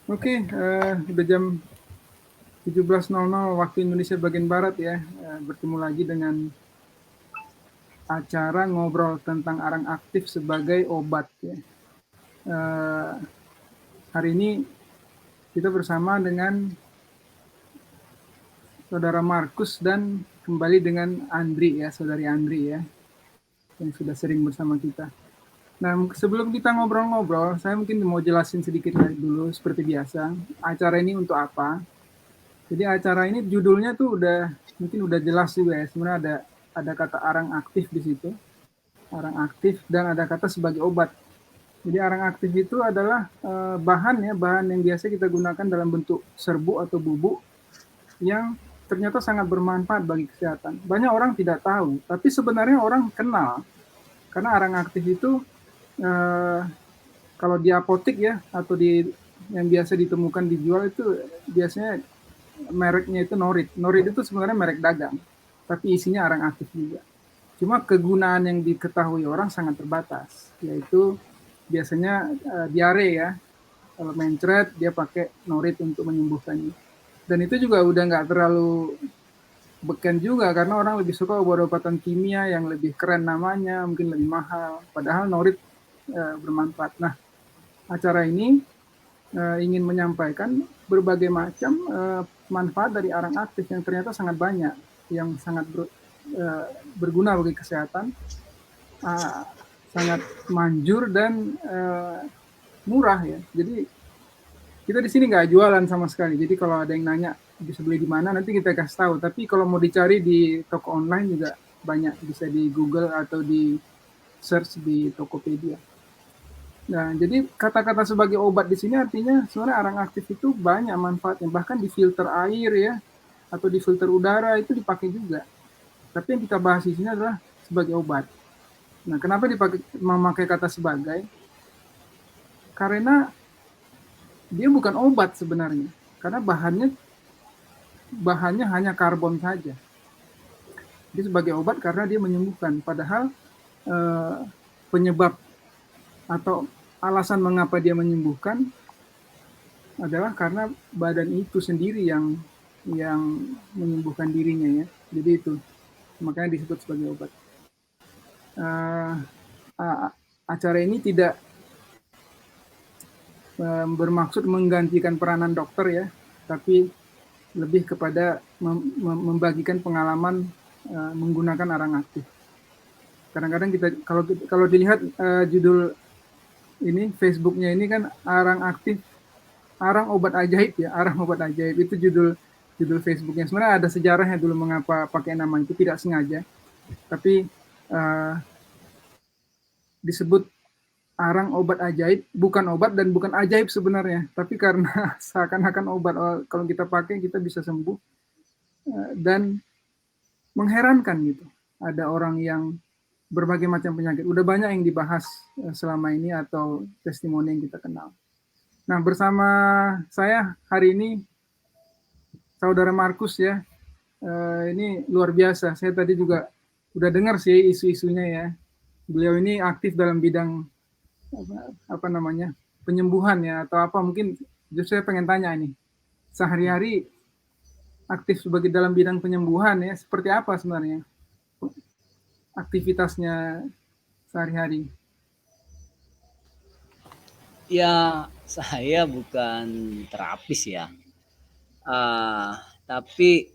Oke, udah jam 17.00 waktu Indonesia bagian Barat ya. Bertemu lagi dengan acara ngobrol tentang arang aktif sebagai obat ya. Eh, Hari ini kita bersama dengan Saudara Markus dan kembali dengan Andri ya, Saudari Andri ya, yang sudah sering bersama kita. Nah, sebelum kita ngobrol-ngobrol, saya mungkin mau jelasin sedikit lagi dulu seperti biasa. Acara ini untuk apa? Jadi acara ini judulnya tuh mungkin udah jelas juga ya. Sebenarnya ada kata arang aktif di situ, arang aktif, dan ada kata sebagai obat. Jadi arang aktif itu adalah bahan yang biasa kita gunakan dalam bentuk serbuk atau bubuk yang ternyata sangat bermanfaat bagi kesehatan. Banyak orang tidak tahu, tapi sebenarnya orang kenal karena arang aktif itu eh, kalau di apotik ya atau di yang biasa ditemukan dijual itu biasanya mereknya itu Norit. Norit itu sebenarnya merek dagang, tapi isinya arang aktif juga. Cuma kegunaan yang diketahui orang sangat terbatas, yaitu biasanya diare ya. Kalau mencret dia pakai Norit untuk menyembuhkannya. Dan itu juga udah nggak terlalu beken juga karena orang lebih suka obat-obatan kimia yang lebih keren namanya, mungkin lebih mahal. Padahal Norit bermanfaat. Nah, acara ini ingin menyampaikan berbagai macam manfaat dari arang aktif yang ternyata sangat banyak, yang sangat berguna bagi kesehatan, uh, sangat manjur dan murah ya. Jadi kita di sini nggak jualan sama sekali. Jadi kalau ada yang nanya bisa beli di mana, nanti kita kasih tahu. Tapi kalau mau dicari di toko online juga banyak, bisa di Google atau di search di Tokopedia. Nah, jadi kata-kata sebagai obat di sini artinya sebenarnya arang aktif itu banyak manfaatnya. Bahkan di filter air ya, atau di filter udara itu dipakai juga. Tapi yang kita bahas di sini adalah sebagai obat. Nah, kenapa memakai kata sebagai? Karena dia bukan obat sebenarnya. Karena bahannya hanya karbon saja. Dia sebagai obat karena dia menyembuhkan. Padahal eh, penyebab atau alasan mengapa dia menyembuhkan adalah karena badan itu sendiri yang menyembuhkan dirinya ya. Jadi itu makanya disebut sebagai obat. Uh, Acara ini tidak bermaksud menggantikan peranan dokter ya, tapi lebih kepada membagikan pengalaman menggunakan arang aktif. Kadang-kadang kita kalau dilihat judul ini Facebooknya ini kan arang aktif, arang obat ajaib ya, arang obat ajaib itu judul Facebooknya. Sebenarnya ada sejarahnya dulu mengapa pakai nama itu, tidak sengaja, tapi disebut arang obat ajaib, bukan obat dan bukan ajaib sebenarnya, tapi karena seakan-akan obat, kalau kita pakai kita bisa sembuh dan mengherankan gitu. Ada orang yang berbagai macam penyakit, udah banyak yang dibahas selama ini atau testimoni yang kita kenal. Nah, bersama saya hari ini Saudara Markus ya. Ini luar biasa. Saya tadi juga udah dengar sih isu-isunya ya. Beliau ini aktif dalam bidang apa namanya penyembuhan ya atau apa, mungkin justru saya pengen tanya ini, sehari-hari aktif sebagai dalam bidang penyembuhan ya, seperti apa sebenarnya aktivitasnya sehari-hari? Ya, saya bukan terapis ya. Tapi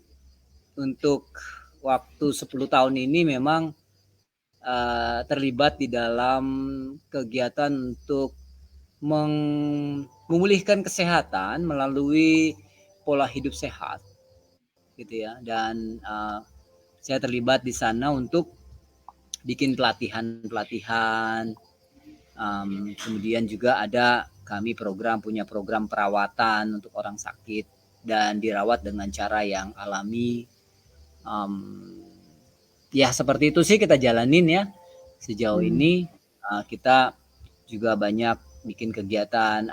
untuk waktu 10 tahun ini memang terlibat di dalam kegiatan untuk memulihkan kesehatan melalui pola hidup sehat, gitu ya. Dan saya terlibat di sana untuk bikin pelatihan-pelatihan. Kemudian juga ada kami punya program perawatan untuk orang sakit dan dirawat dengan cara yang alami. Ya seperti itu sih kita jalanin ya sejauh ini. Kita juga banyak bikin kegiatan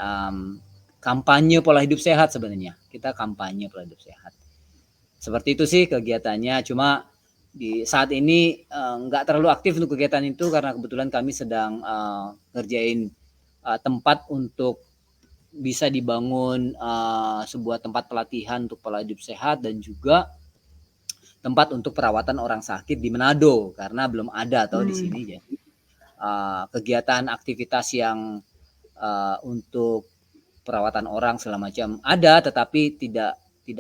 kampanye pola hidup sehat sebenarnya. Kita kampanye pola hidup sehat. Seperti itu sih kegiatannya. Cuma di saat ini nggak terlalu aktif untuk kegiatan itu karena kebetulan kami sedang ngerjain tempat untuk bisa dibangun sebuah tempat pelatihan untuk pola hidup sehat dan juga tempat untuk perawatan orang sakit di Manado karena belum ada atau di sini. Jadi kegiatan aktivitas yang untuk perawatan orang segala macam ada, tetapi tidak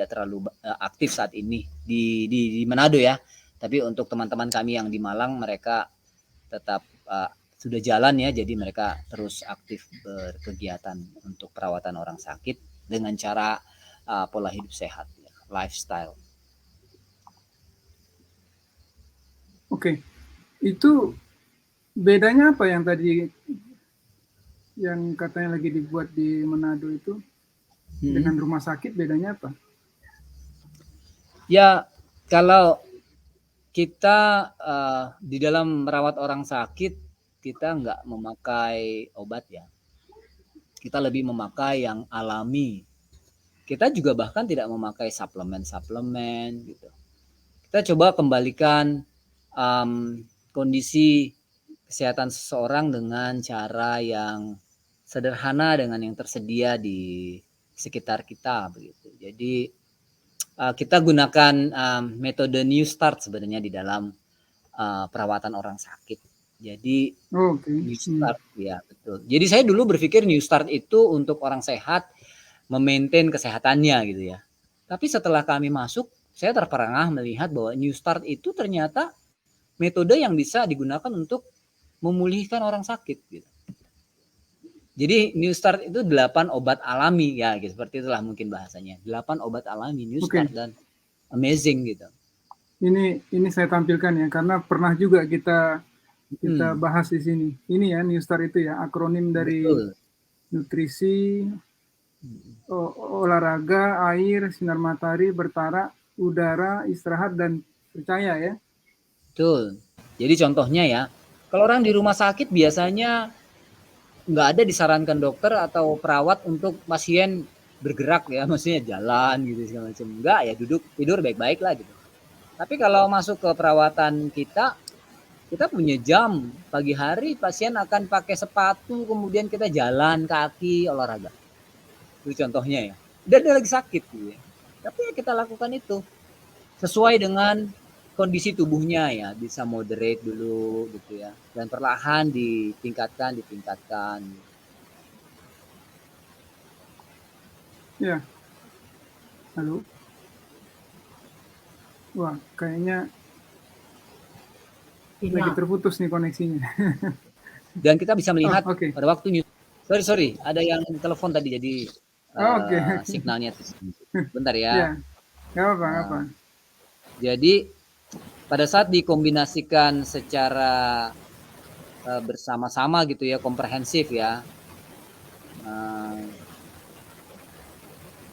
terlalu aktif saat ini di Manado ya. Tapi untuk teman-teman kami yang di Malang, mereka tetap sudah jalan ya, jadi mereka terus aktif berkegiatan untuk perawatan orang sakit dengan cara pola hidup sehat, ya, lifestyle. Oke, itu bedanya apa yang tadi yang katanya lagi dibuat di Manado itu dengan rumah sakit, bedanya apa? Ya, kalau kita di dalam merawat orang sakit, kita nggak memakai obat ya. Kita lebih memakai yang alami. Kita juga bahkan tidak memakai suplemen-suplemen gitu. Kita coba kembalikan kondisi kesehatan seseorang dengan cara yang sederhana dengan yang tersedia di sekitar kita begitu. Jadi kita gunakan metode New Start sebenarnya di dalam perawatan orang sakit. Jadi New Start ya betul. Jadi saya dulu berpikir New Start itu untuk orang sehat memaintain kesehatannya gitu ya. Tapi setelah kami masuk, saya terperangah melihat bahwa New Start itu ternyata metode yang bisa digunakan untuk memulihkan orang sakit gitu. Jadi New Start itu 8 obat alami ya gitu, seperti itulah mungkin bahasanya. 8 obat alami New Start dan amazing gitu. Ini saya tampilkan ya karena pernah juga kita bahas di sini. Ini ya New Start itu ya, akronim dari nutrisi, olahraga, air, sinar matahari, bertarak, udara, istirahat, dan percaya ya. Betul. Jadi contohnya ya, kalau orang di rumah sakit biasanya nggak ada disarankan dokter atau perawat untuk pasien bergerak ya, maksudnya jalan gitu segala macam. Enggak ya, duduk tidur baik-baik lah gitu. Tapi kalau masuk ke perawatan kita punya jam. Pagi hari pasien akan pakai sepatu, kemudian kita jalan kaki, olahraga. Itu contohnya ya. Dan dia lagi sakit gitu ya. Tapi ya kita lakukan itu sesuai dengan kondisi tubuhnya ya, bisa moderate dulu gitu ya. Dan perlahan ditingkatkan. Ya. Halo. Wah, kayaknya lagi terputus nih koneksinya. Dan kita bisa melihat pada waktu sorry, ada yang telepon tadi jadi signalnya bentar ya. Nggak apa. Jadi pada saat dikombinasikan secara bersama-sama gitu ya, komprehensif ya,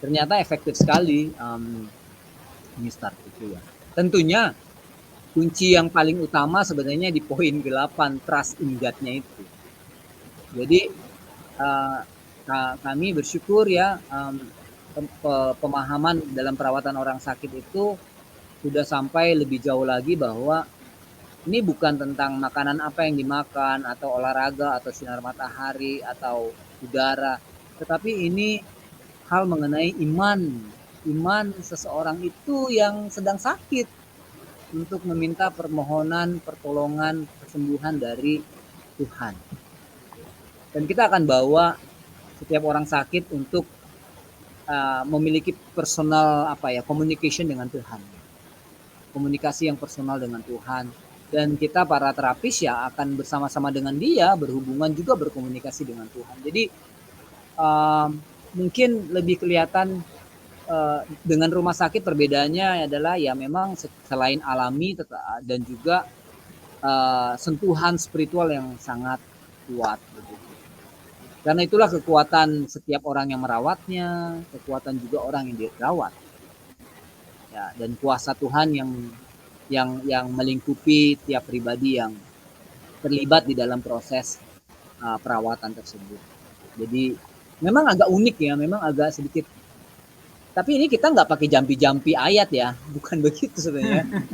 ternyata efektif sekali New Start itu ya. Tentunya kunci yang paling utama sebenarnya di poin 8, trust in God-nya itu. Jadi kami bersyukur ya, pemahaman dalam perawatan orang sakit itu sudah sampai lebih jauh lagi bahwa ini bukan tentang makanan apa yang dimakan atau olahraga atau sinar matahari atau udara, tetapi ini hal mengenai iman seseorang itu yang sedang sakit untuk meminta permohonan, pertolongan, kesembuhan dari Tuhan. Dan kita akan bawa setiap orang sakit untuk memiliki personal communication dengan Tuhan. Komunikasi yang personal dengan Tuhan. Dan kita para terapis ya akan bersama-sama dengan dia berhubungan juga berkomunikasi dengan Tuhan. Jadi mungkin lebih kelihatan dengan rumah sakit perbedaannya adalah ya memang selain alami dan juga sentuhan spiritual yang sangat kuat. Karena itulah kekuatan setiap orang yang merawatnya, kekuatan juga orang yang dirawat. Ya, dan kuasa Tuhan yang melingkupi tiap pribadi yang terlibat di dalam proses perawatan tersebut. Jadi memang agak unik ya, memang agak sedikit. Tapi ini kita nggak pakai jampi-jampi ayat ya, bukan begitu sebenarnya.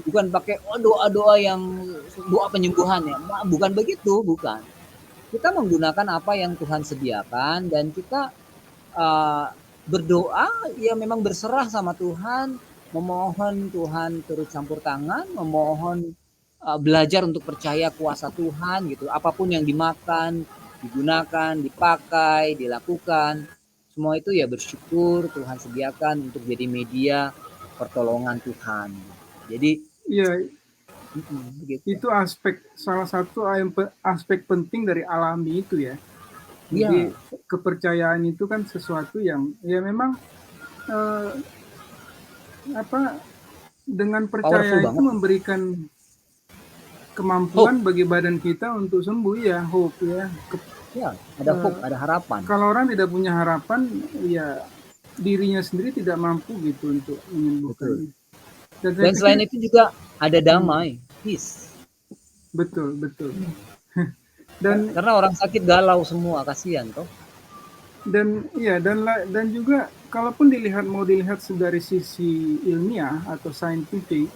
Bukan pakai doa-doa yang doa penyembuhan ya, bukan begitu, bukan. kita menggunakan apa yang Tuhan sediakan dan kita berdoa ya memang berserah sama Tuhan, memohon Tuhan turut campur tangan, memohon belajar untuk percaya kuasa Tuhan gitu. Apapun yang dimakan, digunakan, dipakai, dilakukan, semua itu ya bersyukur Tuhan sediakan untuk jadi media pertolongan Tuhan. Jadi Iya, begitu. itu salah satu aspek penting dari alami itu ya. Iya, Jadi kepercayaan itu kan sesuatu yang ya memang dengan powerful percaya itu banget. memberikan kemampuan bagi badan kita untuk sembuh ya, hope ya. Ya, ada hope, ada harapan. Kalau orang tidak punya harapan, ya dirinya sendiri tidak mampu gitu untuk menyembuhkan. Dan selain itu juga ada damai, peace. Betul. Dan karena orang sakit galau semua, kasihan toh. Dan iya dan juga kalaupun mau dilihat dari sisi ilmiah atau scientific,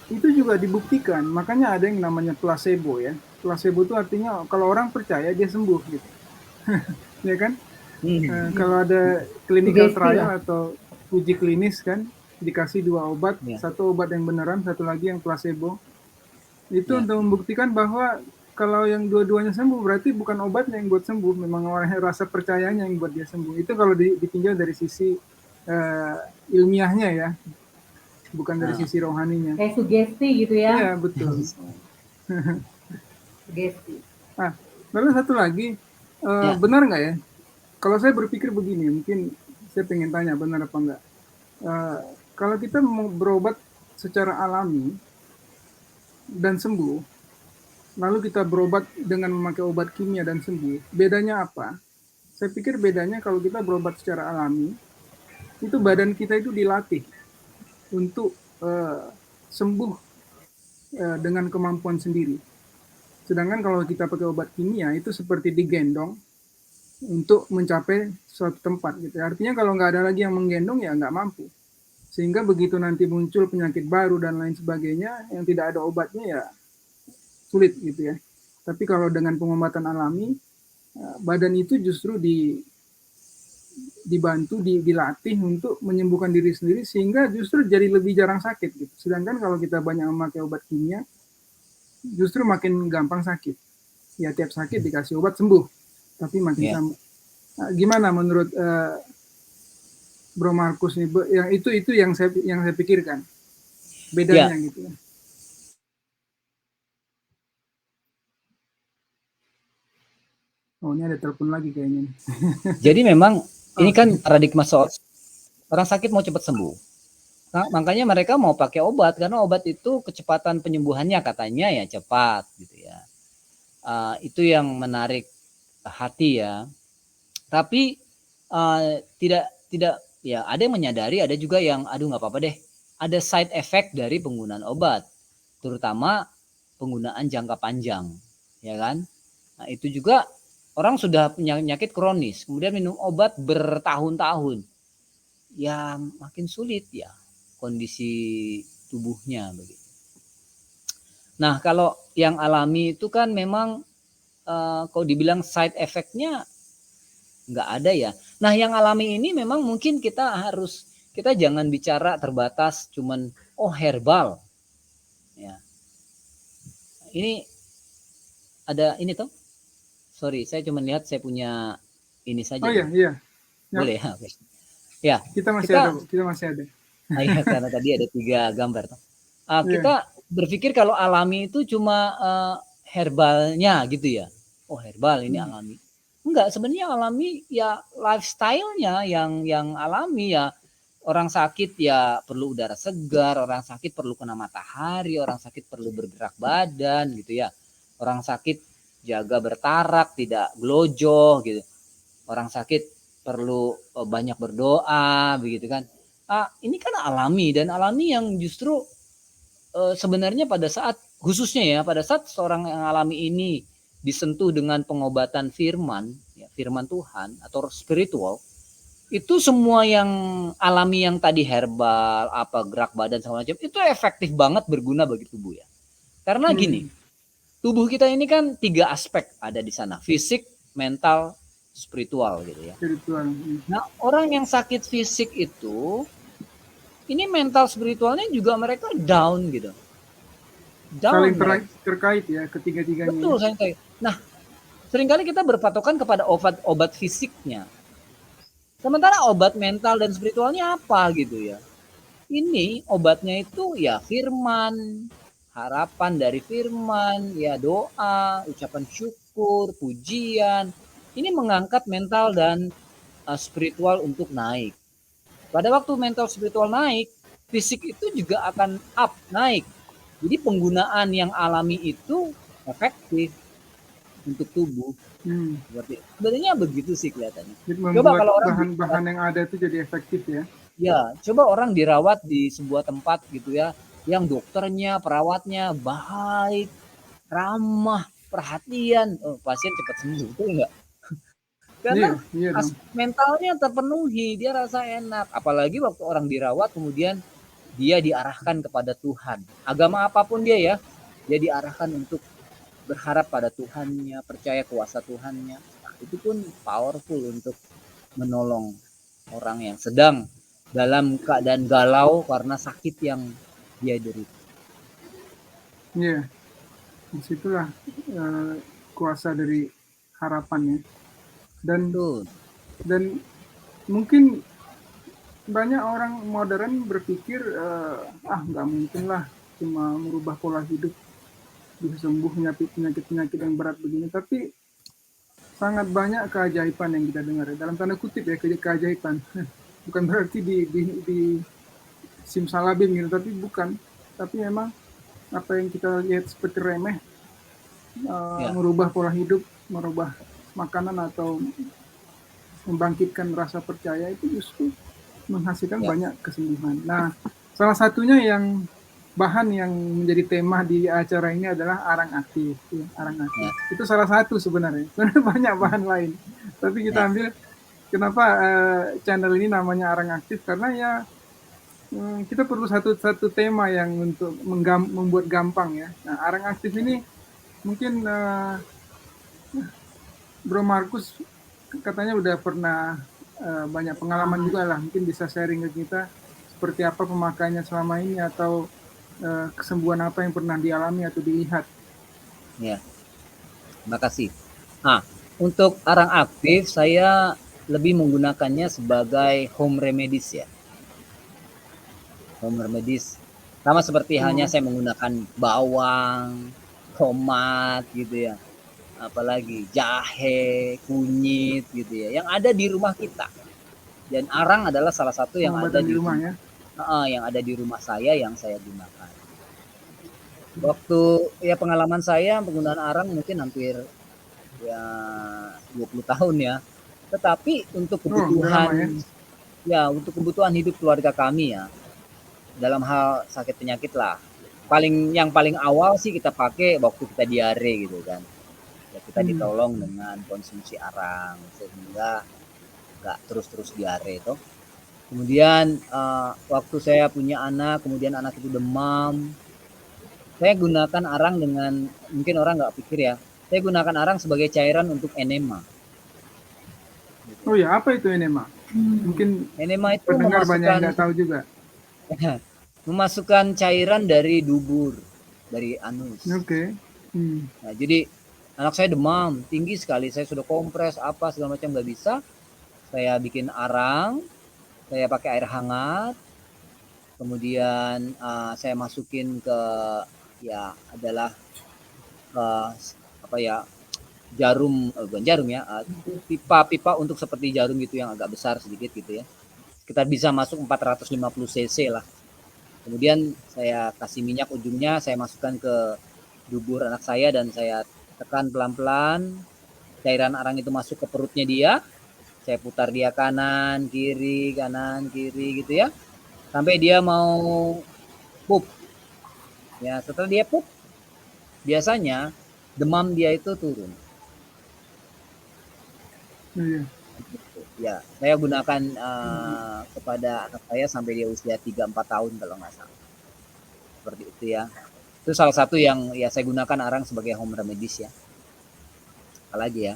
itu juga dibuktikan. Makanya ada yang namanya placebo ya. Placebo itu artinya kalau orang percaya dia sembuh gitu. Ya kan? Kalau ada clinical trial atau uji klinis kan, dikasih 2 obat, satu obat yang beneran, satu lagi yang placebo. Itu untuk membuktikan bahwa kalau yang dua-duanya sembuh berarti bukan obatnya yang buat sembuh, memang orang rasa percayanya yang buat dia sembuh. Itu kalau ditinjau dari sisi ilmiahnya ya, bukan dari sisi rohaninya. Kayak sugesti gitu ya? Iya betul. Sugesti. Nah, lalu satu lagi, benar nggak ya? Kalau saya berpikir begini, mungkin saya pengen tanya benar apa enggak. Kalau kita mau berobat secara alami dan sembuh, lalu kita berobat dengan memakai obat kimia dan sembuh, bedanya apa? Saya pikir bedanya kalau kita berobat secara alami, itu badan kita itu dilatih untuk sembuh dengan kemampuan sendiri. Sedangkan kalau kita pakai obat kimia, itu seperti digendong untuk mencapai suatu tempat gitu. Artinya kalau nggak ada lagi yang menggendong ya nggak mampu. Sehingga begitu nanti muncul penyakit baru dan lain sebagainya yang tidak ada obatnya ya sulit gitu ya. Tapi kalau dengan pengobatan alami, badan itu justru dibantu, dilatih untuk menyembuhkan diri sendiri sehingga justru jadi lebih jarang sakit gitu. Sedangkan kalau kita banyak memakai obat kimia, justru makin gampang sakit. Ya tiap sakit dikasih obat sembuh. Tapi makin sama. Gimana menurut Bro Markus nih? Yang itu yang saya pikirkan bedanya gitu ya. Oh ini ada telepon lagi kayaknya. Jadi memang ini kan paradigma soal orang sakit mau cepat sembuh. Nah, makanya mereka mau pakai obat karena obat itu kecepatan penyembuhannya katanya ya cepat gitu ya. Itu yang menarik hati ya. Tapi tidak ya ada yang menyadari, ada juga yang aduh nggak apa-apa deh. Ada side effect dari penggunaan obat, terutama penggunaan jangka panjang, ya kan? Nah itu juga orang sudah punya penyakit kronis, kemudian minum obat bertahun-tahun, ya makin sulit ya kondisi tubuhnya begitu. Nah kalau yang alami itu kan memang kalau dibilang side effect-nya nggak ada ya. Nah yang alami ini memang mungkin kita jangan bicara terbatas cuman herbal ya. Ini ada ini toh, sorry saya cuma lihat saya punya ini saja. Oh iya. Boleh ya. Okay. Ya kita masih ada. Ya, karena tadi ada 3 gambar toh. Kita berpikir kalau alami itu cuma herbalnya gitu ya. Oh herbal ini alami. Enggak, sebenarnya alami ya lifestyle-nya yang alami ya. Orang sakit ya perlu udara segar, orang sakit perlu kena matahari, orang sakit perlu bergerak badan gitu ya. Orang sakit jaga bertarak, tidak glojo gitu. Orang sakit perlu banyak berdoa begitu kan. Ini kan alami dan alami yang justru sebenarnya pada saat khususnya ya pada saat seorang yang alami ini disentuh dengan pengobatan firman Tuhan atau spiritual, itu semua yang alami yang tadi herbal, gerak badan segala macam itu efektif banget berguna bagi tubuh ya. Karena gini, tubuh kita ini kan 3 aspek ada di sana, fisik, mental, spiritual gitu ya. Spiritual. Nah, orang yang sakit fisik itu, ini mental spiritualnya juga mereka down gitu. Saling Down mereka. terkait ya ketiga-tiganya. Betul, saya tahu. Nah, seringkali kita berpatokan kepada obat fisiknya. Sementara obat mental dan spiritualnya apa gitu ya. Ini obatnya itu ya firman, harapan dari firman, ya doa, ucapan syukur, pujian. Ini mengangkat mental dan spiritual untuk naik. Pada waktu mental spiritual naik, fisik itu juga akan up, naik. Jadi penggunaan yang alami itu efektif untuk tubuh. Sebenarnya begitu sih kelihatannya. Jadi coba kalau orang bahan-bahan yang ada itu jadi efektif ya. Ya, coba orang dirawat di sebuah tempat gitu ya, yang dokternya, perawatnya baik, ramah, perhatian, pasien cepat sembuh, betul enggak? Karena mentalnya terpenuhi, dia rasa enak. Apalagi waktu orang dirawat kemudian dia diarahkan kepada Tuhan. Agama apapun dia diarahkan untuk berharap pada Tuhannya, percaya kuasa Tuhannya. Nah, itu pun powerful untuk menolong orang yang sedang dalam keadaan galau karena sakit yang dia derita. Iya, disitulah kuasa dari harapannya. Dan mungkin banyak orang modern berpikir nggak mungkin lah cuma merubah pola hidup bisa sembuh penyakit-penyakit yang berat begini. Tapi sangat banyak keajaiban yang kita dengar, dalam tanda kutip ya, keajaiban. Bukan berarti di simsalabim gitu, tapi bukan. Tapi memang apa yang kita lihat seperti remeh, merubah pola hidup, merubah makanan atau membangkitkan rasa percaya itu justru menghasilkan banyak kesembuhan. Nah, salah satunya yang bahan yang menjadi tema di acara ini adalah arang aktif. Arang aktif. Itu salah satu sebenarnya. Sebenarnya banyak bahan lain. Tapi kita ambil kenapa channel ini namanya arang aktif, karena ya kita perlu satu tema yang untuk membuat gampang ya. Nah, arang aktif ini mungkin Bro Markus katanya udah pernah banyak pengalaman juga lah, mungkin bisa sharing ke kita seperti apa pemakaiannya selama ini atau kesembuhan apa yang pernah dialami atau dilihat. Ya, terima kasih. Nah, untuk arang aktif saya lebih menggunakannya sebagai home remedies ya. Home remedies sama seperti halnya saya menggunakan bawang, tomat gitu ya, apalagi jahe, kunyit gitu ya, yang ada di rumah kita. Dan arang adalah salah satu yang ada di rumah ya. Yang ada di rumah saya yang saya gunakan. Waktu ya pengalaman saya penggunaan arang mungkin hampir ya 20 tahun ya. Tetapi untuk kebutuhan untuk kebutuhan hidup keluarga kami ya, dalam hal sakit penyakit lah. Yang paling awal sih kita pakai waktu kita diare gitu kan. Ya, kita ditolong dengan konsumsi arang sehingga nggak terus-terus diare itu. Kemudian waktu saya punya anak, kemudian anak itu demam, saya gunakan arang dengan, mungkin orang nggak pikir ya, saya gunakan arang sebagai cairan untuk enema. Oh ya, apa itu enema? Mungkin enema itu pendengar banyak yang nggak tahu juga. Memasukkan cairan dari dubur, dari anus. Oke. Nah, jadi anak saya demam tinggi sekali, saya sudah kompres apa segala macam nggak bisa. Saya bikin arang, saya pakai air hangat, kemudian saya masukin ke jarum, bukan jarum ya, pipa untuk seperti jarum gitu yang agak besar sedikit gitu ya. Kita bisa masuk 450 cc lah. Kemudian saya kasih minyak ujungnya, saya masukkan ke dubur anak saya dan saya tekan pelan-pelan. Cairan arang itu masuk ke perutnya dia. Saya putar dia kanan, kiri gitu ya. Sampai dia mau pup. Ya, setelah dia pup, biasanya demam dia itu turun. Ya, saya gunakan kepada anak saya sampai dia usia 3-4 tahun kalau nggak salah. Seperti itu ya. Itu salah satu yang ya saya gunakan arang sebagai home remedies ya. Apalagi ya.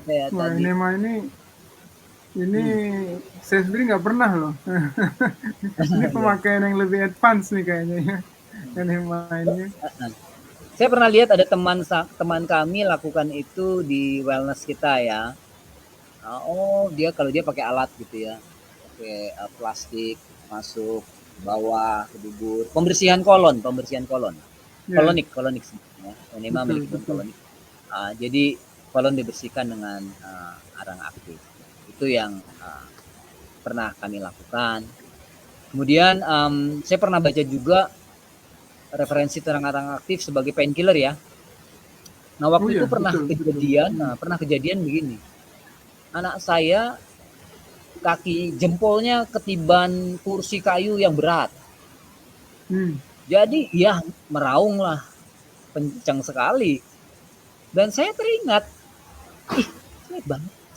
Saya Wah, tadi ini mah ini saya sendiri nggak pernah loh. Ini ya. pemakaian yang lebih advance nih kayaknya ya. Enema ini. Saya pernah lihat ada teman kami lakukan itu di wellness kita ya. Oh, kalau dia pakai alat gitu ya. Pakai plastik masuk bawah ke dubur. Pembersihan kolon. Ya, Kolonik sebenarnya. Enema betul, manajemen betul. kolonik. Jadi kolon dibersihkan dengan arang aktif. Itu yang pernah kami lakukan. Kemudian saya pernah baca juga referensi tentang arang aktif sebagai painkiller ya. Nah Oh waktu itu ya, betul, betul. pernah kejadian begini. Anak saya kaki jempolnya ketiban kursi kayu yang berat. Hmm. Jadi ya meraung lah, kencang sekali. Dan saya teringat, ih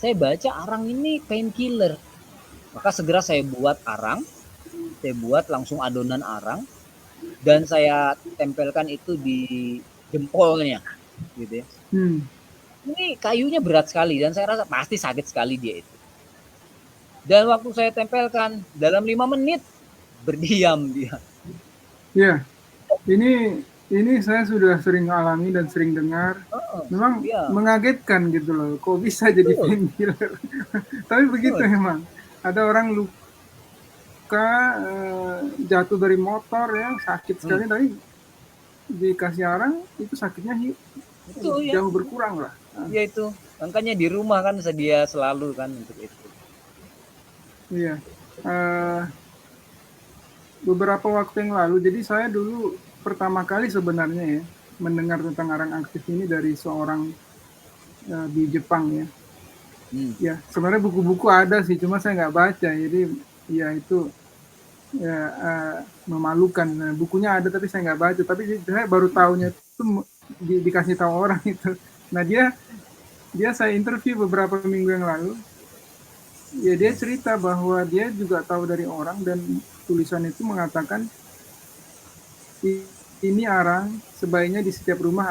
saya baca arang ini painkiller. Maka segera saya buat arang, saya buat langsung adonan arang, dan saya tempelkan itu di jempolnya, gitu ya. Hmm. Ini kayunya berat sekali dan saya rasa pasti sakit sekali dia itu. Dan waktu saya tempelkan dalam 5 menit berdiam dia. Ya, ini saya sudah sering alami dan sering dengar. Oh, Memang ya, mengagetkan gitu loh. Kok bisa jadi betul, painkiller? Tapi begitu betul. memang. Ada orang luka jatuh dari motor ya, sakit sekali, Hmm, tapi dikasih arang itu sakitnya itu ya, jauh berkurang lah. Nah, ya itu. Makanya di rumah kan sedia selalu kan untuk itu. iya. Uh, Beberapa waktu yang lalu, jadi saya dulu pertama kali sebenarnya ya mendengar tentang arang aktif ini dari seorang di Jepang ya. Hmm, Ya sebenarnya buku-buku ada sih, cuma saya nggak baca. Jadi ya itu ya memalukan. Nah, bukunya ada tapi saya nggak baca. Tapi saya baru tahunya itu dikasih tahu orang itu. Nah dia saya interview beberapa minggu yang lalu. Ya dia cerita bahwa dia juga tahu dari orang dan tulisan itu mengatakan ini arang sebaiknya di setiap rumah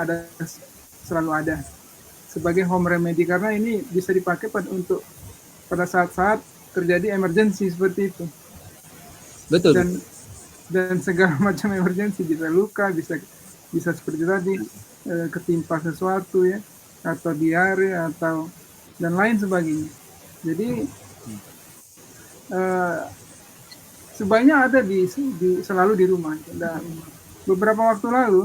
selalu ada sebagai home remedy karena ini bisa dipakai untuk pada saat-saat terjadi emergency seperti itu betul, dan betul. dan segala macam emergency, bisa luka, bisa seperti tadi ketimpa sesuatu ya, atau diare atau dan lain sebagainya. Jadi eh, sebanyak ada selalu di rumah. Dan beberapa waktu lalu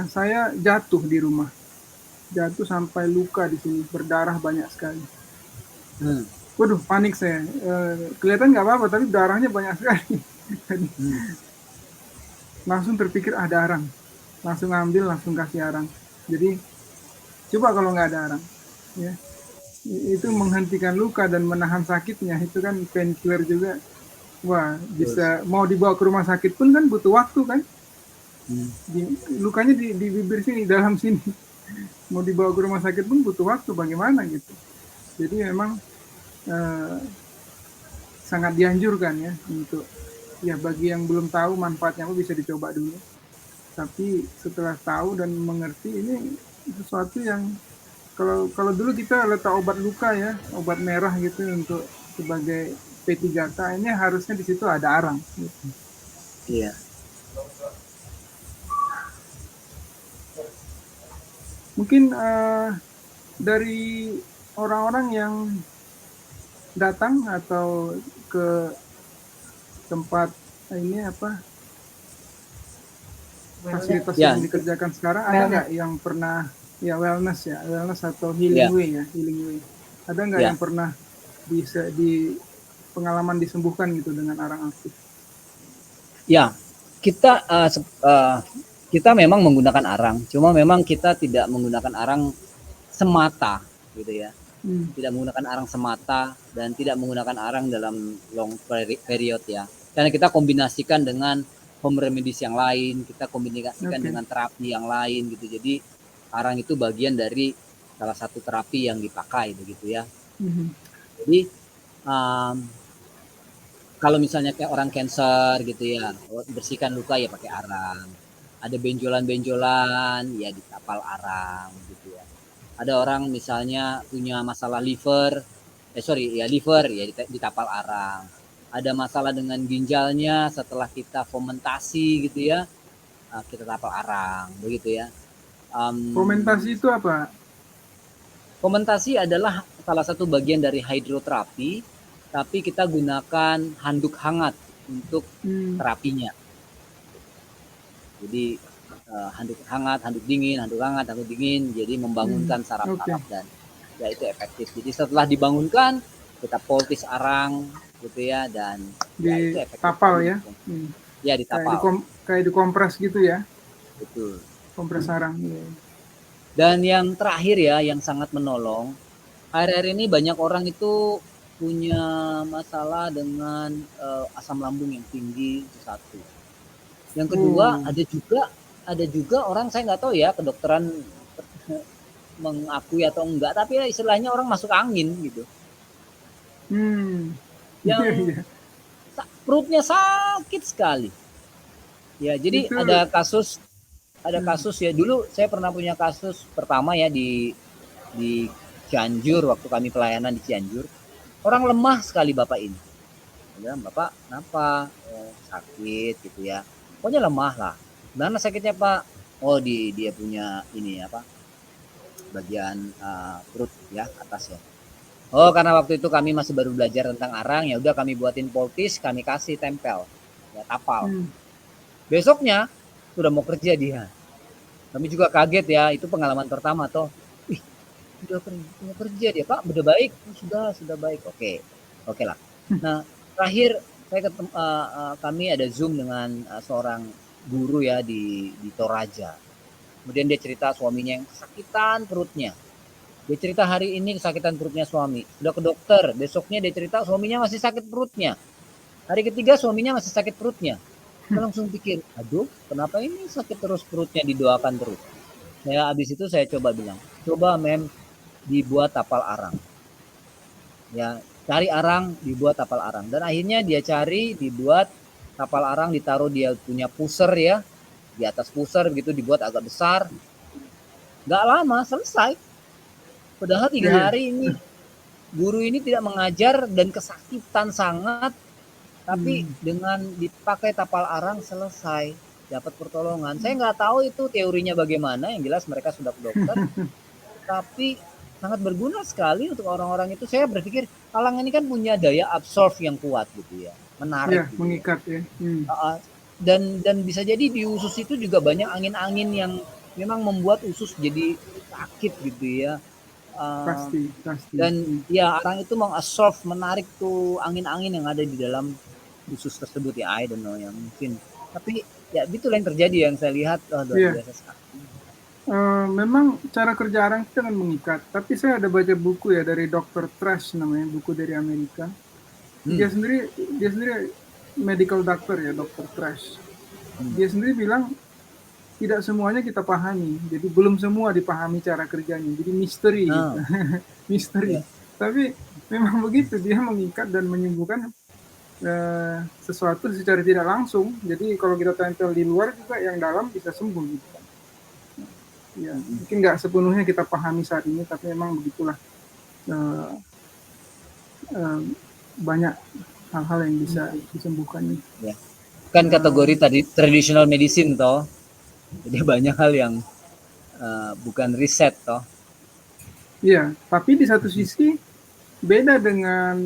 saya jatuh di rumah, jatuh sampai luka di sini, berdarah banyak sekali. Hmm, Waduh, panik saya. Kelihatan nggak apa-apa, tapi darahnya banyak sekali. Jadi, hmm, langsung terpikir ada arang, langsung ambil, langsung kasih arang. Jadi coba kalau nggak ada arang, ya itu menghentikan luka dan menahan sakitnya, itu kan painkiller juga. Wah, betul. bisa mau dibawa ke rumah sakit pun kan butuh waktu kan. Hmm, Lukanya di bibir sini, dalam sini. Mau dibawa ke rumah sakit pun butuh waktu, bagaimana gitu. Jadi memang eh, sangat dianjurkan ya untuk ya bagi yang belum tahu manfaatnya apa bisa dicoba dulu. Tapi setelah tahu dan mengerti, ini sesuatu yang kalau kalau dulu kita letak obat luka ya, obat merah gitu untuk sebagai P3K, ini harusnya di situ ada arang. iya. Mungkin dari orang-orang yang datang atau ke tempat ini apa fasilitas Ya, yang dikerjakan sekarang, ada nggak yang pernah ya wellness atau healing ya, way ya, healing way, ada nggak ya. yang pernah bisa di pengalaman disembuhkan gitu dengan arang aktif? Ya, kita kita memang menggunakan arang, cuma memang kita tidak menggunakan arang semata, gitu ya. Hmm. Tidak menggunakan arang semata dan tidak menggunakan arang dalam long period ya. Karena kita kombinasikan dengan home remedies yang lain, kita kombinasikan Okay. dengan terapi yang lain gitu. Jadi arang itu bagian dari salah satu terapi yang dipakai begitu ya. Mm-hmm. Jadi um, Kalau misalnya kayak orang cancer gitu ya, bersihkan luka ya pakai arang. Ada benjolan-benjolan ya ditapal arang gitu ya. Ada orang misalnya punya masalah liver, liver ya ditapal arang. Ada masalah dengan ginjalnya setelah kita fermentasi gitu ya, kita tapal arang begitu ya. Fermentasi itu apa? Fermentasi adalah salah satu bagian dari hidroterapi, tapi kita gunakan handuk hangat untuk terapinya. Jadi handuk hangat, handuk dingin, handuk hangat, handuk dingin, jadi membangunkan saraf-saraf dan ya itu efektif. Jadi setelah dibangunkan kita poultice arang gitu ya, dan ya itu efektif. Tapal ya? Ya ditapal. Kayak dikompres gitu ya? Betul. Kompres arang. Ya. Dan yang terakhir ya, yang sangat menolong, akhir-akhir ini banyak orang itu punya masalah dengan asam lambung yang tinggi, itu satu. Yang kedua, ada juga orang, saya nggak tahu ya kedokteran mengakui atau enggak, tapi ya istilahnya orang masuk angin gitu. Yang perutnya sakit sekali. Ya, jadi itu ada kasus ya, dulu saya pernah punya kasus pertama ya di Cianjur, waktu kami pelayanan di Cianjur. Orang lemah sekali bapak ini. Bilang, "Bapak kenapa?" Sakit gitu ya. Pokoknya lemah lah. Mana sakitnya Pak? Oh, dia punya ini apa? Bagian perut ya, atas ya. Oh, karena waktu itu kami masih baru belajar tentang arang, ya udah kami buatin poultice, kami kasih tempel, ya tapal. Besoknya sudah mau kerja dia. Kami juga kaget ya, itu pengalaman pertama toh. Ih, udah mau kerja dia Pak, udah baik? Oh, sudah baik. Oke lah. Nah, terakhir saya ketemu, kami ada Zoom dengan seorang guru ya di Toraja. Kemudian dia cerita suaminya yang kesakitan perutnya. Dia cerita hari ini kesakitan perutnya suami. Sudah ke dokter, besoknya dia cerita suaminya masih sakit perutnya. Hari ketiga suaminya masih sakit perutnya. Saya langsung pikir, aduh, kenapa ini sakit terus perutnya, didoakan terus. Habis itu saya coba bilang, coba mem dibuat tapal arang. Ya, cari arang, dibuat tapal arang. Dan akhirnya dia cari, dibuat tapal arang, ditaruh dia punya pusar ya, di atas pusar begitu, dibuat agak besar. Gak lama selesai. Padahal 3 hari ini guru ini tidak mengajar dan kesakitan sangat, tapi dengan dipakai tapal arang selesai, dapat pertolongan. Saya nggak tahu itu teorinya bagaimana, yang jelas mereka sudah ke dokter, tapi sangat berguna sekali untuk orang-orang itu. Saya berpikir arang ini kan punya daya absorb yang kuat gitu ya, menarik, gitu mengikat ya. Dan bisa jadi di usus itu juga banyak angin-angin yang memang membuat usus jadi sakit gitu ya. Pasti. Dan ya arang itu mengabsorb, menarik tuh angin-angin yang ada di dalam usus tersebut ya, I don't know ya, mungkin. Tapi ya itulah yang terjadi, yang saya lihat luar biasa sekali. Memang cara kerja arang itu dengan mengikat. Tapi saya ada baca buku ya dari Dr. Trash namanya, buku dari Amerika. Dia sendiri medical doctor ya, Dr. Trash. Dia sendiri bilang tidak semuanya kita pahami, jadi belum semua dipahami cara kerjanya, jadi misteri gitu. Misteri. Tapi memang begitu, dia mengikat dan menyembuhkan sesuatu secara tidak langsung. Jadi kalau kita tempel di luar juga yang dalam bisa sembuh gitu. Ya, mungkin nggak sepenuhnya kita pahami saat ini, tapi memang begitulah, banyak hal-hal yang bisa disembuhkannya. Ya. Kan kategori tadi traditional medicine toh. Jadi banyak hal yang bukan riset toh. Iya, tapi di satu sisi beda dengan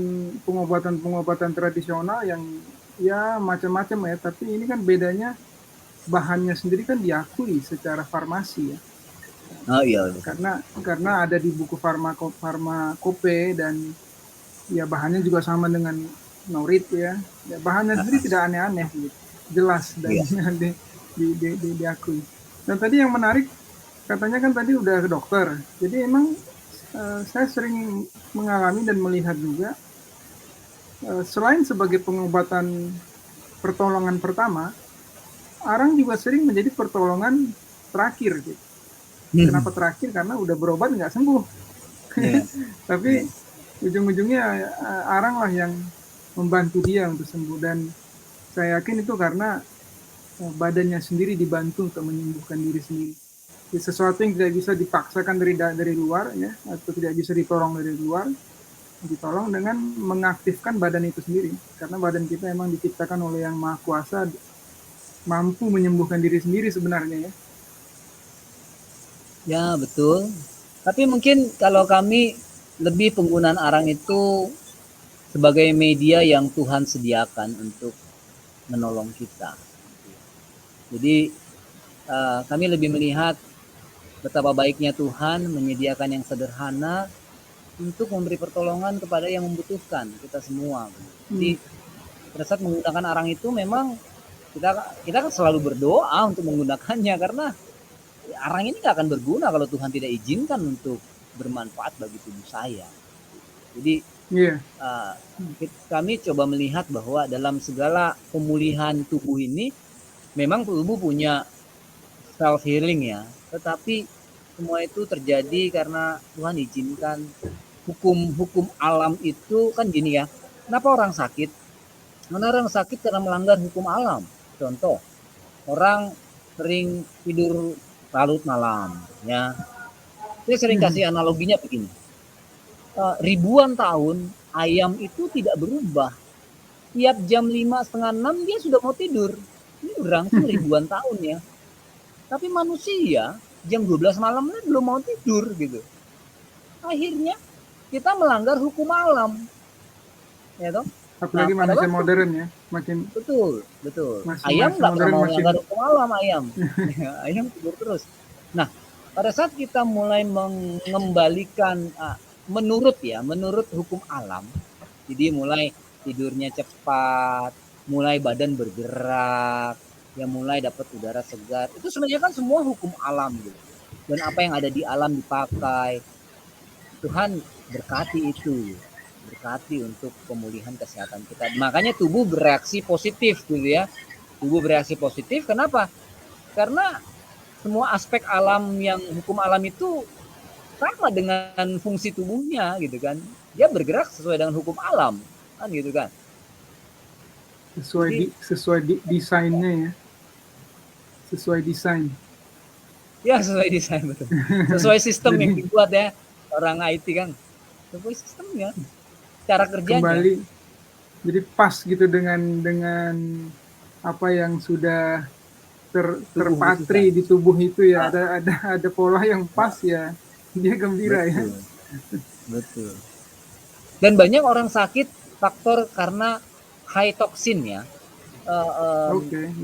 pengobatan tradisional yang ya macam-macam ya. Tapi ini kan bedanya bahannya sendiri kan diakui secara farmasi ya. Oh iya. Karena ada di buku farmakope dan ya bahannya juga sama dengan Norit ya. Bahannya sendiri tidak aneh-aneh gitu. Jelas dan diakui. Dan tadi yang menarik, katanya kan tadi udah ke dokter. Jadi emang saya sering mengalami dan melihat juga, selain sebagai pengobatan pertolongan pertama, arang juga sering menjadi pertolongan terakhir gitu. Kenapa terakhir? Karena udah berobat nggak sembuh. Tapi ujung-ujungnya arang lah yang membantu dia untuk sembuh. Dan saya yakin itu karena badannya sendiri dibantu untuk menyembuhkan diri sendiri. Jadi sesuatu yang tidak bisa dipaksakan dari luar ya, atau tidak bisa ditolong dari luar, ditolong dengan mengaktifkan badan itu sendiri. Karena badan kita memang diciptakan oleh Yang Maha Kuasa, mampu menyembuhkan diri sendiri sebenarnya ya. Ya, betul. Tapi mungkin kalau kami lebih penggunaan arang itu sebagai media yang Tuhan sediakan untuk menolong kita. Jadi kami lebih melihat betapa baiknya Tuhan menyediakan yang sederhana untuk memberi pertolongan kepada yang membutuhkan, kita semua. Jadi pada saat menggunakan arang itu memang kita kan selalu berdoa untuk menggunakannya, karena arang ini nggak akan berguna kalau Tuhan tidak izinkan untuk bermanfaat bagi tubuh saya. Jadi kami coba melihat bahwa dalam segala pemulihan tubuh ini memang tubuh punya self healing ya, tetapi semua itu terjadi karena Tuhan izinkan. Hukum alam itu kan gini ya, kenapa orang sakit? Karena orang sakit karena melanggar hukum alam. Contoh, orang sering tidur larut malam ya. Saya sering kasih analoginya begini, ribuan tahun ayam itu tidak berubah. Tiap jam 5:30 dia sudah mau tidur. Ini berlangsung ribuan tahun ya. Tapi manusia jam 12 malam belum mau tidur gitu. Akhirnya kita melanggar hukum alam. Ya toh? Apalagi manusia modern ya, makin betul. Ayam nggak pernah mau melanggar hukum alam, ayam. Ayam tidur terus. Nah, pada saat kita mulai mengembalikan menurut hukum alam, jadi mulai tidurnya cepat, mulai badan bergerak, ya mulai dapat udara segar. Itu sebenarnya kan semua hukum alam gitu. Dan apa yang ada di alam dipakai. Tuhan berkati itu, berkati untuk pemulihan kesehatan kita. Makanya tubuh bereaksi positif gitu ya. Tubuh bereaksi positif, kenapa? Karena semua aspek alam yang hukum alam itu sama dengan fungsi tubuhnya gitu kan. Dia bergerak sesuai dengan hukum alam, kan gitu kan. Sesuai desainnya ya. Sesuai desain. Ya, sesuai desain betul. Sesuai sistem yang dibuat ya. Orang IT kan sesuai sistemnya, cara kerjanya kembali, jadi pas gitu dengan apa yang sudah terpatri di tubuh itu ya. Ada pola yang pas ya, dia gembira. Betul. Ya betul. Dan banyak orang sakit faktor karena high toksin ya,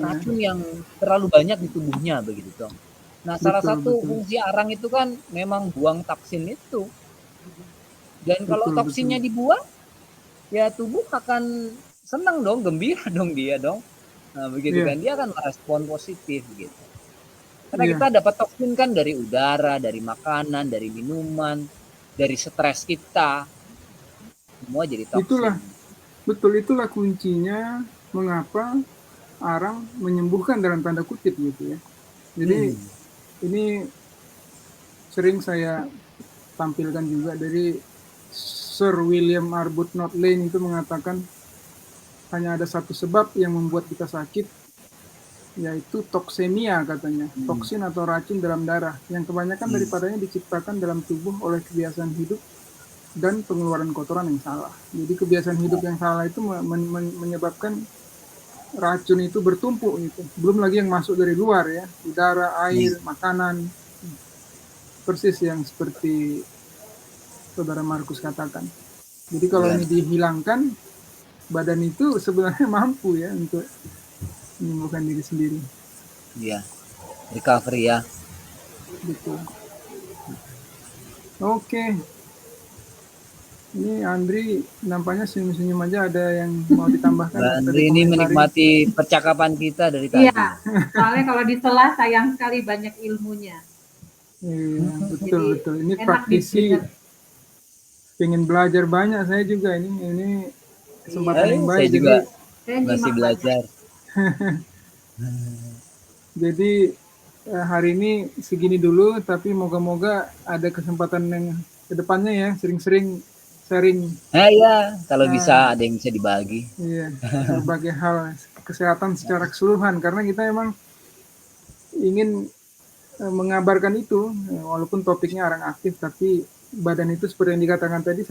racun yang terlalu banyak di tubuhnya begitu dong. Nah, salah satu fungsi arang itu kan memang buang toksin itu. Dan kalau toksinnya dibuang, ya tubuh akan senang dong, gembira dong dia dong. Nah, begitu kan, dia akan merespon positif gitu. Karena kita dapat toksin kan dari udara, dari makanan, dari minuman, dari stres kita. Semua jadi toksin. Itulah kuncinya mengapa arang menyembuhkan dalam tanda kutip gitu ya. Jadi ini sering saya tampilkan juga dari Sir William Arbuthnot Lane, itu mengatakan hanya ada satu sebab yang membuat kita sakit, yaitu toksemia katanya, toksin atau racun dalam darah, yang kebanyakan daripadanya diciptakan dalam tubuh oleh kebiasaan hidup dan pengeluaran kotoran yang salah. Jadi kebiasaan hidup yang salah itu menyebabkan racun itu bertumpuk gitu. Belum lagi yang masuk dari luar ya, udara, air, makanan. Persis yang seperti Saudara Markus katakan. Jadi kalau ini dihilangkan, badan itu sebenarnya mampu ya untuk menyembuhkan diri sendiri. Iya, recovery ya. Betul. Oke. Ini Andri nampaknya senyum-senyum aja, ada yang mau ditambahkan? Andri ini menikmati percakapan kita dari tadi. Iya, soalnya kalau di sela sayang sekali banyak ilmunya. Iya, betul. Ini praktisi pengen belajar banyak, saya juga ini kesempatan yang baik. Saya juga masih belajar. Jadi hari ini segini dulu, tapi moga-moga ada kesempatan yang kedepannya ya, sering-sering sharing. Ya, kalau Nah. bisa ada yang bisa dibagi. Iya, berbagai hal kesehatan secara keseluruhan karena kita emang ingin mengabarkan itu walaupun topiknya orang aktif tapi badan itu seperti yang dikatakan tadi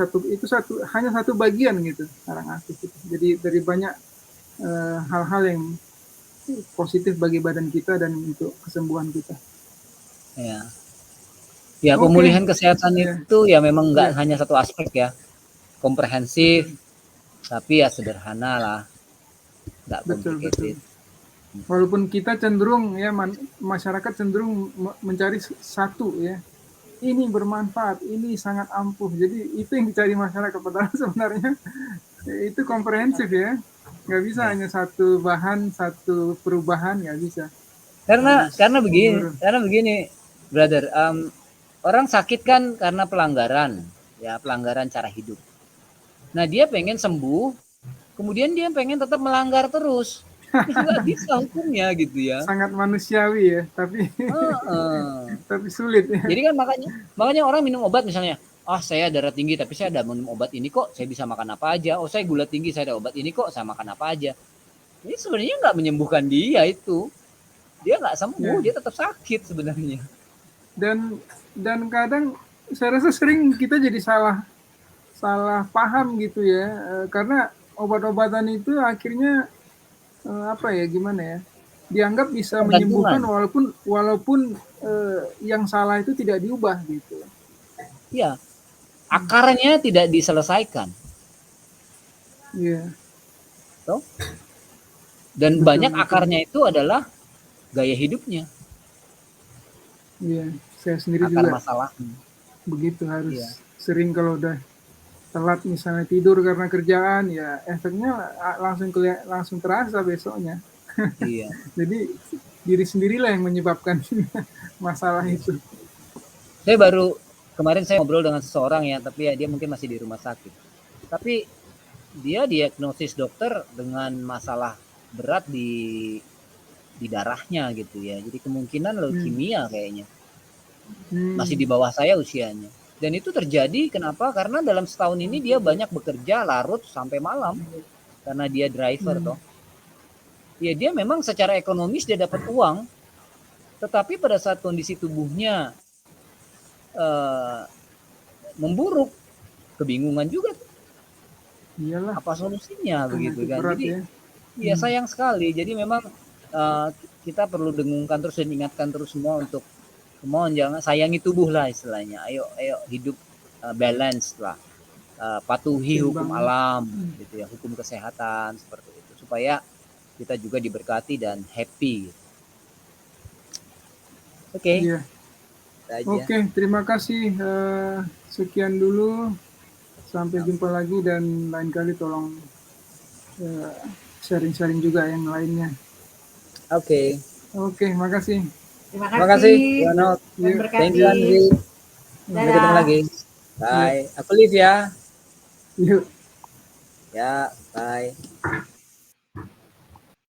hanya satu bagian gitu orang aktif itu. Jadi dari banyak hal-hal yang positif bagi badan kita dan untuk kesembuhan kita. Ya. Ya, Oke. pemulihan kesehatan Iya. itu ya memang nggak Iya. hanya satu aspek ya, komprehensif, tapi ya sederhana lah, nggak Betul. complicated. Walaupun kita cenderung ya masyarakat cenderung mencari satu ya, ini bermanfaat, ini sangat ampuh. Jadi itu yang dicari masyarakat padahal sebenarnya itu komprehensif ya, nggak bisa Ya. hanya satu bahan, satu perubahan, nggak bisa. Karena menurut. begini, brother, orang sakit kan karena pelanggaran cara hidup. Nah, dia pengen sembuh, kemudian dia pengen tetap melanggar terus. Nggak bisa hukumnya gitu ya. Sangat manusiawi ya, tapi tapi sulit ya. Jadi kan makanya orang minum obat misalnya, saya darah tinggi tapi saya ada minum obat ini kok, saya bisa makan apa aja. Saya gula tinggi, saya ada obat ini kok, saya makan apa aja. Ini sebenarnya nggak menyembuhkan dia itu. Dia nggak sembuh, dia tetap sakit sebenarnya. Dan kadang saya rasa sering kita jadi salah paham gitu ya, karena obat-obatan itu akhirnya gimana ya, dianggap bisa menyembuhkan walaupun yang salah itu tidak diubah gitu. Iya, akarnya tidak diselesaikan. Iya. Dan banyak akarnya itu adalah gaya hidupnya. Iya, saya sendiri akar juga masalah. Begitu harus sering kalau udah telat misalnya tidur karena kerjaan ya efeknya langsung terasa besoknya. Iya. Jadi diri sendirilah yang menyebabkan masalah itu. Kemarin saya ngobrol dengan seseorang ya, tapi ya dia mungkin masih di rumah sakit. Tapi dia diagnosis dokter dengan masalah berat di darahnya gitu ya. Jadi kemungkinan leukemia kayaknya. Masih di bawah saya usianya. Dan itu terjadi kenapa? Karena dalam setahun ini dia banyak bekerja larut sampai malam. Karena dia driver toh. Ya dia memang secara ekonomis dia dapat uang. Tetapi pada saat kondisi tubuhnya memburuk, kebingungan juga. Iyalah. Apa solusinya begitu kan? Jadi ya sayang sekali. Jadi memang kita perlu dengungkan terus dan ingatkan terus semua untuk mohon jangan sayangi tubuh lah istilahnya. Ayo hidup balance lah, patuhi hukum alam gitu ya, hukum kesehatan seperti itu supaya kita juga diberkati dan happy. Oke. Oke, terima kasih. Sekian dulu. Sampai jumpa lagi dan lain kali tolong sharing-sharing juga yang lainnya. Oke, makasih. Terima kasih. Thank you Andri. Sampai ketemu lagi. Bye. Aku live ya. Yuk. Ya, bye.